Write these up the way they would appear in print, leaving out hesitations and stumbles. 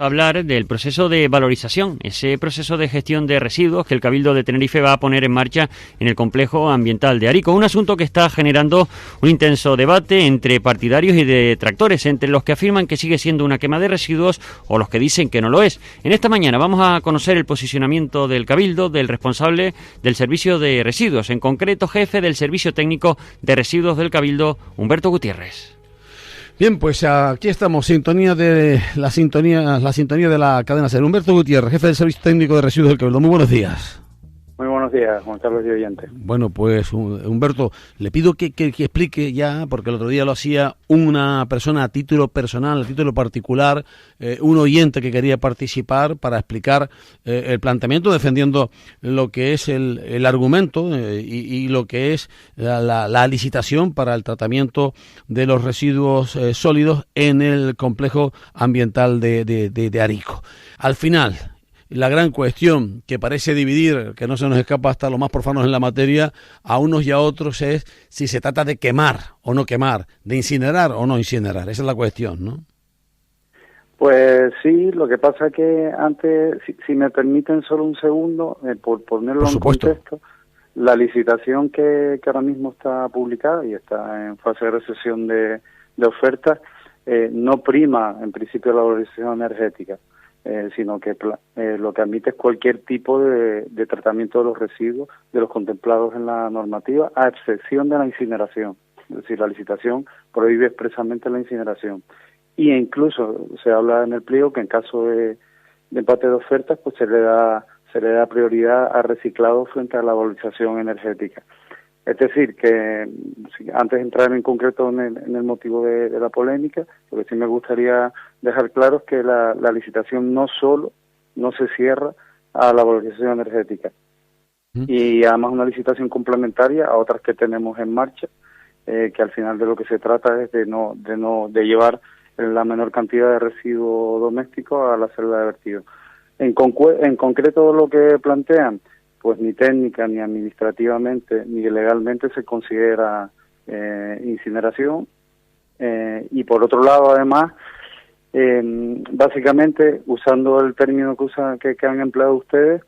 Hablar del proceso de valorización, ese proceso de gestión de residuos que el Cabildo de Tenerife va a poner en marcha en el complejo ambiental de Arico. Un asunto que está generando un intenso debate entre partidarios y detractores, entre los que afirman que sigue siendo una quema de residuos o los que dicen que no lo es. En esta mañana vamos a conocer el posicionamiento del Cabildo, del responsable del servicio de residuos, en concreto jefe del servicio técnico de residuos del Cabildo, Humberto Gutiérrez. Bien, pues aquí estamos, sintonía de la sintonía de la cadena SER. Humberto Gutiérrez, jefe del Servicio Técnico de Residuos del Cabildo. Muy buenos días. Muy buenos días, Juan Carlos y oyentes. Bueno, pues Humberto, le pido que explique ya, porque el otro día lo hacía una persona a título personal, a título particular, un oyente que quería participar para explicar el planteamiento, defendiendo lo que es el argumento y lo que es la licitación para el tratamiento de los residuos sólidos en el complejo ambiental de Arico. Al final, la gran cuestión que parece dividir, que no se nos escapa hasta los más profanos en la materia, a unos y a otros es si se trata de quemar o no quemar, de incinerar o no incinerar. Esa es la cuestión, ¿no? Pues sí, lo que pasa es que antes, si me permiten solo un segundo, por ponerlo en contexto, la licitación que ahora mismo está publicada y está en fase de recepción de ofertas, no prima en principio la valorización energética. Sino que lo que admite es cualquier tipo de tratamiento de los residuos de los contemplados en la normativa, a excepción de la incineración. Es decir, la licitación prohíbe expresamente la incineración. Y incluso se habla en el pliego que en caso de empate de ofertas, pues se le da prioridad a reciclado frente a la valorización energética. Es decir, que antes de entrar en concreto en el motivo de la polémica, lo que sí me gustaría dejar claro es que la licitación no se cierra a la valorización energética. Y además una licitación complementaria a otras que tenemos en marcha, que al final de lo que se trata es de llevar la menor cantidad de residuos domésticos a la celda de vertido. En concreto lo que plantean, pues ni técnica, ni administrativamente, ni legalmente se considera incineración. Y por otro lado, además, básicamente, usando el término que han empleado ustedes,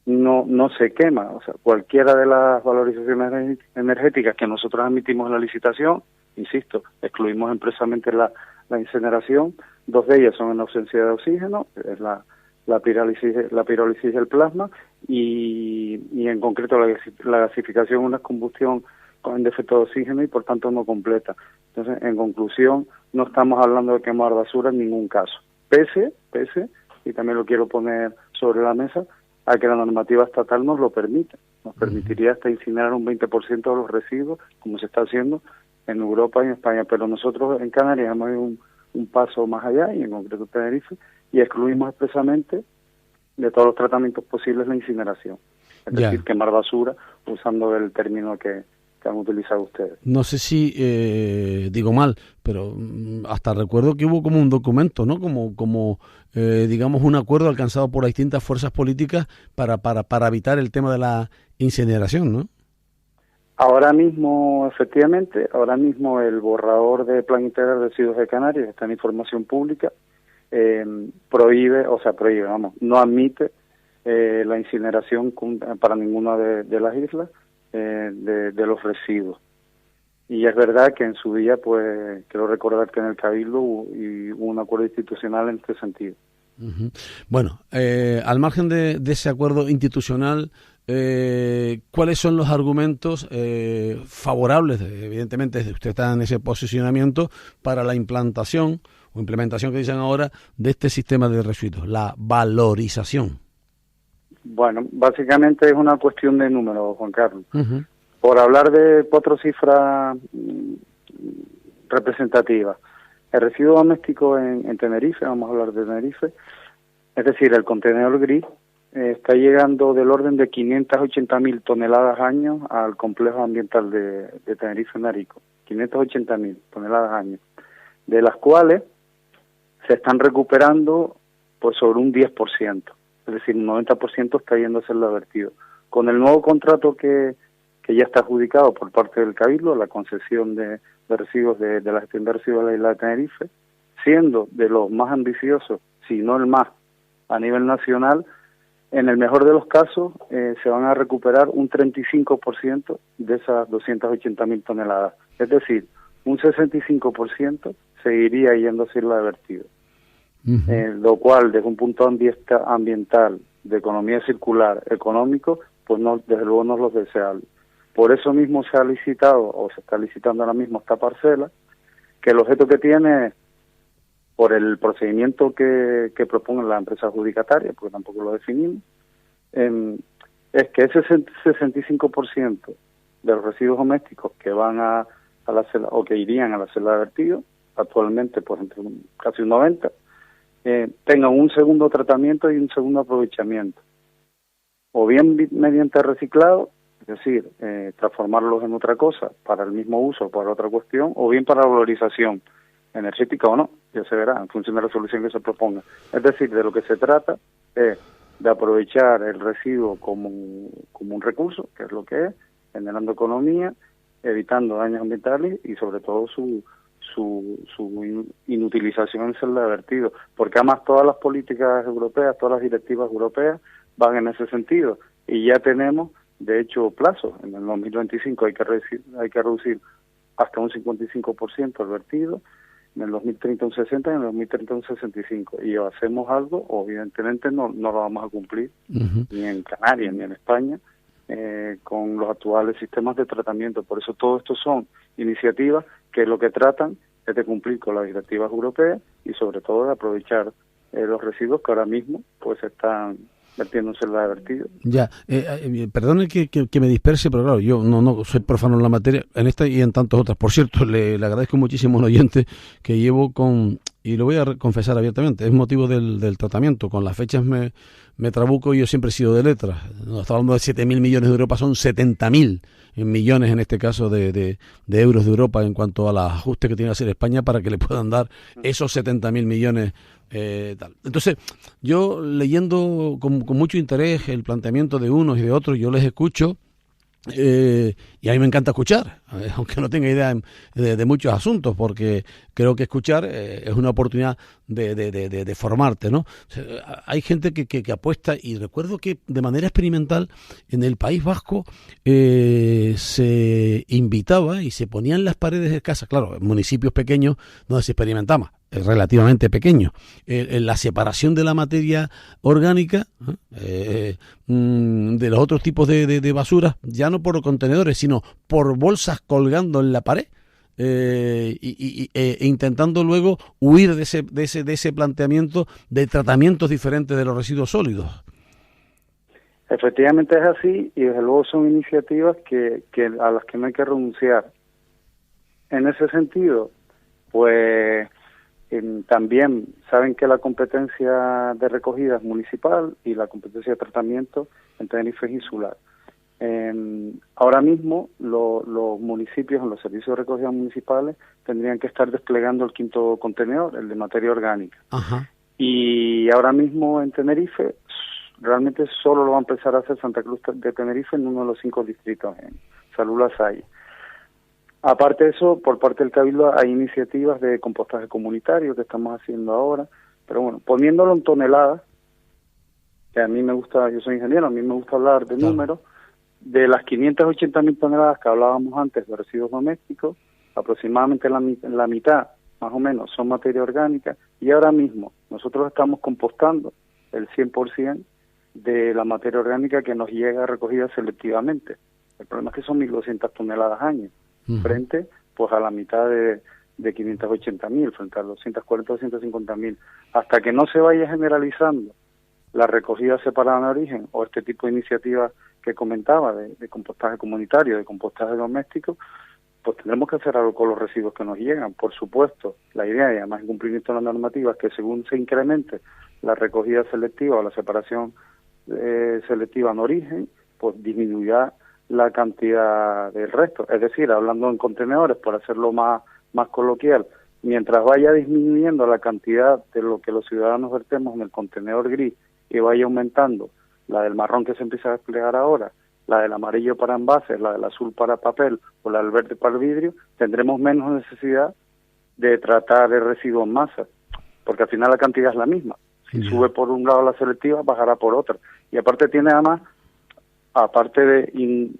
no se quema. O sea, cualquiera de las valorizaciones energéticas que nosotros admitimos en la licitación, insisto, excluimos expresamente la incineración. Dos de ellas son en ausencia de oxígeno, es la pirólisis del plasma y en concreto la gasificación es una combustión con defecto de oxígeno y por tanto no completa. Entonces, en conclusión, no estamos hablando de quemar basura en ningún caso. Pese, y también lo quiero poner sobre la mesa, a que la normativa estatal nos lo permite. Nos permitiría hasta incinerar un 20% de los residuos, como se está haciendo en Europa y en España. Pero nosotros en Canarias hemos ido un paso más allá, y en concreto Tenerife, y excluimos expresamente de todos los tratamientos posibles la incineración. Es decir, quemar basura, usando el término que han utilizado ustedes. No sé si digo mal, pero hasta recuerdo que hubo como un documento, ¿no? Como digamos un acuerdo alcanzado por las distintas fuerzas políticas para evitar el tema de la incineración, ¿no? Ahora mismo, efectivamente, el borrador de Plan Integral de Residuos de Canarias está en información pública. No admite la incineración para ninguna de las islas de los residuos. Y es verdad que en su día, pues, quiero recordar que en el Cabildo hubo un acuerdo institucional en este sentido. Uh-huh. Bueno, al margen de ese acuerdo institucional, ¿cuáles son los argumentos favorables, evidentemente usted está en ese posicionamiento, para la implementación que dicen ahora de este sistema de residuos, la valorización? Bueno, básicamente es una cuestión de números, Juan Carlos. Uh-huh. Por hablar de cuatro cifras representativas, el residuo doméstico en Tenerife, vamos a hablar de Tenerife, es decir, el contenedor gris, está llegando del orden de 580.000 toneladas año al complejo ambiental de Tenerife en Arico. 580.000 toneladas año, de las cuales se están recuperando pues sobre un 10%, es decir, un 90% está yendo a ser vertido. Con el nuevo contrato que ya está adjudicado por parte del Cabildo, la concesión de residuos de la gestión de residuos de la isla de Tenerife, siendo de los más ambiciosos, si no el más, a nivel nacional. En el mejor de los casos, se van a recuperar un 35% de esas 280.000 toneladas. Es decir, un 65% seguiría yendo a isla de vertido. Lo cual, desde un punto ambiental, de economía circular, económico, pues no, desde luego no es lo deseable. Por eso mismo se ha licitado, o se está licitando ahora mismo esta parcela, que el objeto que tiene, por el procedimiento que propone la empresa adjudicataria, porque tampoco lo definimos, es que ese 65% de los residuos domésticos que van a la celda, o que irían a la celda de vertido, actualmente pues entre casi un 90%, tengan un segundo tratamiento y un segundo aprovechamiento, o bien mediante reciclado, es decir, transformarlos en otra cosa para el mismo uso, para otra cuestión, o bien para valorización energética o no, ya se verá en función de la solución que se proponga. Es decir, de lo que se trata es de aprovechar el residuo como un recurso, que es lo que es, generando economía, evitando daños ambientales y sobre todo su inutilización en celda de vertido, porque además todas las políticas europeas, todas las directivas europeas van en ese sentido, y ya tenemos de hecho plazos. En el 2025 hay que reducir hasta un 55% el vertido, en el 2030 un 60% y en el 2030 un 65%, y o hacemos algo o evidentemente no lo vamos a cumplir, ni en Canarias ni en España, con los actuales sistemas de tratamiento. Por eso todo esto son iniciativas que lo que tratan es de cumplir con las directivas europeas y sobre todo de aprovechar los residuos que ahora mismo pues están vertiéndose en la de vertido. Ya, perdone que me disperse, pero claro, yo no soy profano en la materia, en esta y en tantas otras. Por cierto, le agradezco muchísimo a un oyente que llevo y lo voy a confesar abiertamente, es motivo del tratamiento. Con las fechas me trabuco y yo siempre he sido de letras. No estamos hablando de 7.000 millones de Europa, son 70.000 millones en este caso de euros de Europa en cuanto al ajuste que tiene que hacer España para que le puedan dar esos 70.000 millones. Tal. Entonces, yo leyendo con mucho interés el planteamiento de unos y de otros, yo les escucho. Y a mí me encanta escuchar, aunque no tenga idea de muchos asuntos, porque creo que escuchar es una oportunidad de formarte, ¿no? O sea, hay gente que apuesta, y recuerdo que de manera experimental en el País Vasco se invitaba y se ponían las paredes de casas, claro, en municipios pequeños donde se experimentaba, relativamente pequeño, la separación de la materia orgánica de los otros tipos de basuras, ya no por contenedores, sino por bolsas colgando en la pared, intentando luego huir de ese planteamiento de tratamientos diferentes de los residuos sólidos. Efectivamente es así, y desde luego son iniciativas que a las que no hay que renunciar. En ese sentido, pues también saben que la competencia de recogida es municipal y la competencia de tratamiento en Tenerife es insular. Ahora mismo los municipios en los servicios de recogida municipales tendrían que estar desplegando el quinto contenedor, el de materia orgánica. Ajá. Y ahora mismo en Tenerife realmente solo lo va a empezar a hacer Santa Cruz de Tenerife en uno de los 5 distritos, en Salou Las Hayes. Aparte de eso, por parte del Cabildo hay iniciativas de compostaje comunitario que estamos haciendo ahora, pero bueno, poniéndolo en toneladas, que a mí me gusta, yo soy ingeniero, a mí me gusta hablar de números, de las 580.000 toneladas que hablábamos antes de residuos domésticos, aproximadamente la mitad, más o menos, son materia orgánica, y ahora mismo nosotros estamos compostando el 100% de la materia orgánica que nos llega recogida selectivamente. El problema es que son 1.200 toneladas año, frente pues a la mitad de 580.000, frente a 240 o 250.000. Hasta que no se vaya generalizando la recogida separada en origen o este tipo de iniciativas que comentaba de compostaje comunitario, de compostaje doméstico, pues tendremos que hacer algo con los residuos que nos llegan. Por supuesto, la idea, y además en cumplimiento de las normativas, que según se incremente la recogida selectiva o la separación selectiva en origen, pues disminuirá la cantidad del resto. Es decir, hablando en contenedores, por hacerlo más coloquial, mientras vaya disminuyendo la cantidad de lo que los ciudadanos vertemos en el contenedor gris y vaya aumentando la del marrón que se empieza a desplegar ahora, la del amarillo para envases, la del azul para papel o la del verde para el vidrio, tendremos menos necesidad de tratar el residuo en masa, porque al final la cantidad es la misma. Si sube por un lado la selectiva, bajará por otro. Y aparte tiene además, aparte de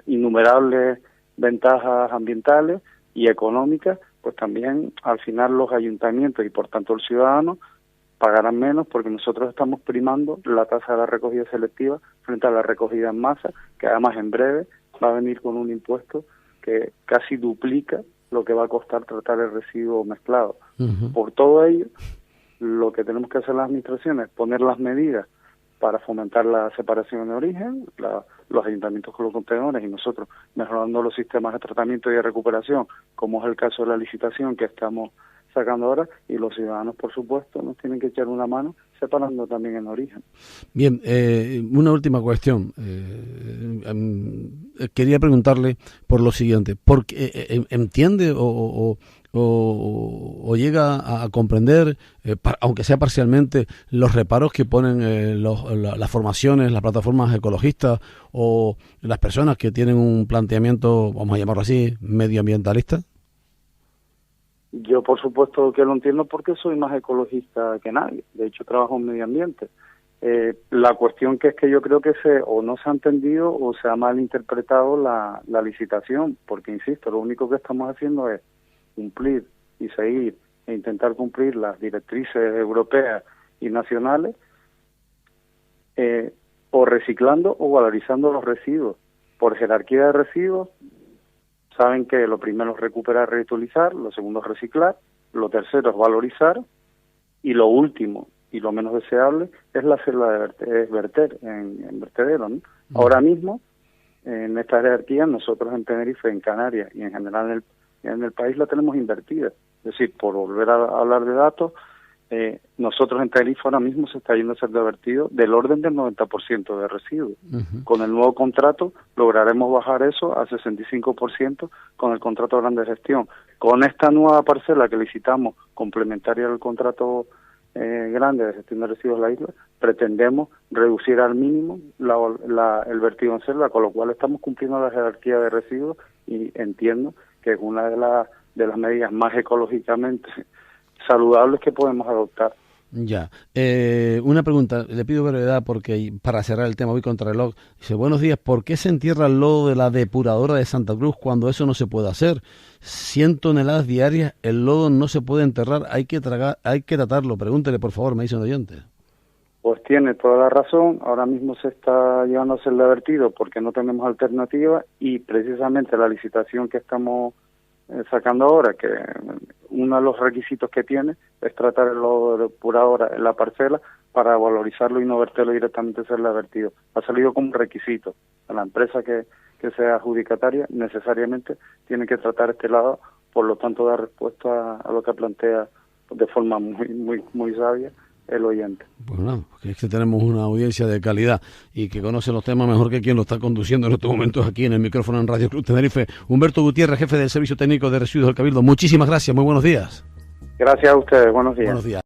innumerables ventajas ambientales y económicas, pues también al final los ayuntamientos y por tanto el ciudadano pagarán menos porque nosotros estamos primando la tasa de la recogida selectiva frente a la recogida en masa, que además en breve va a venir con un impuesto que casi duplica lo que va a costar tratar el residuo mezclado. Por todo ello, lo que tenemos que hacer las administraciones es poner las medidas para fomentar la separación de origen, los ayuntamientos con los contenedores y nosotros mejorando los sistemas de tratamiento y de recuperación, como es el caso de la licitación que estamos sacando ahora, y los ciudadanos, por supuesto, nos tienen que echar una mano separando también en origen. Bien, una última cuestión. Quería preguntarle por lo siguiente, porque ¿entiende o llega a comprender, aunque sea parcialmente, los reparos que ponen las formaciones, las plataformas ecologistas o las personas que tienen un planteamiento, vamos a llamarlo así, medioambientalista? Yo, por supuesto, que lo entiendo porque soy más ecologista que nadie. De hecho, trabajo en medio ambiente. La cuestión que es que yo creo que o no se ha entendido o se ha malinterpretado la licitación, porque, insisto, lo único que estamos haciendo es cumplir y seguir e intentar cumplir las directrices europeas y nacionales, o reciclando o valorizando los residuos. Por jerarquía de residuos, saben que lo primero es recuperar, reutilizar, lo segundo es reciclar, lo tercero es valorizar, y lo último y lo menos deseable es la selva de verter en vertedero, ¿no? Ahora mismo, en esta jerarquía, nosotros en Tenerife, en Canarias y en general en el país la tenemos invertida. Es decir, por volver a hablar de datos, nosotros en Tenerife ahora mismo se está yendo a ser vertido del orden del 90% de residuos. Con el nuevo contrato lograremos bajar eso a 65% con el contrato grande de gestión. Con esta nueva parcela que licitamos, complementaria al contrato grande de gestión de residuos de la isla, pretendemos reducir al mínimo el vertido en selva, con lo cual estamos cumpliendo la jerarquía de residuos y entiendo que es una de las medidas más ecológicamente saludables que podemos adoptar. Ya. Una pregunta, le pido brevedad porque para cerrar el tema voy contra el reloj. Dice, buenos días, ¿por qué se entierra el lodo de la depuradora de Santa Cruz cuando eso no se puede hacer? 100 toneladas diarias, el lodo no se puede enterrar, hay que tratarlo. Pregúntele, por favor, me dice un oyente. Pues tiene toda la razón, ahora mismo se está llevando a ser vertido porque no tenemos alternativa y precisamente la licitación que estamos sacando ahora, que uno de los requisitos que tiene es tratar el lodo de depuradora en la parcela para valorizarlo y no verterlo directamente a ser vertido. Ha salido como un requisito. La empresa que sea adjudicataria necesariamente tiene que tratar este lado, por lo tanto dar respuesta a lo que plantea de forma muy sabia el oyente. Bueno, porque es que tenemos una audiencia de calidad y que conoce los temas mejor que quien lo está conduciendo en estos momentos aquí en el micrófono en Radio Club Tenerife. Humberto Gutiérrez, jefe del Servicio Técnico de Residuos del Cabildo. Muchísimas gracias, muy buenos días. Gracias a ustedes, buenos días. Buenos días.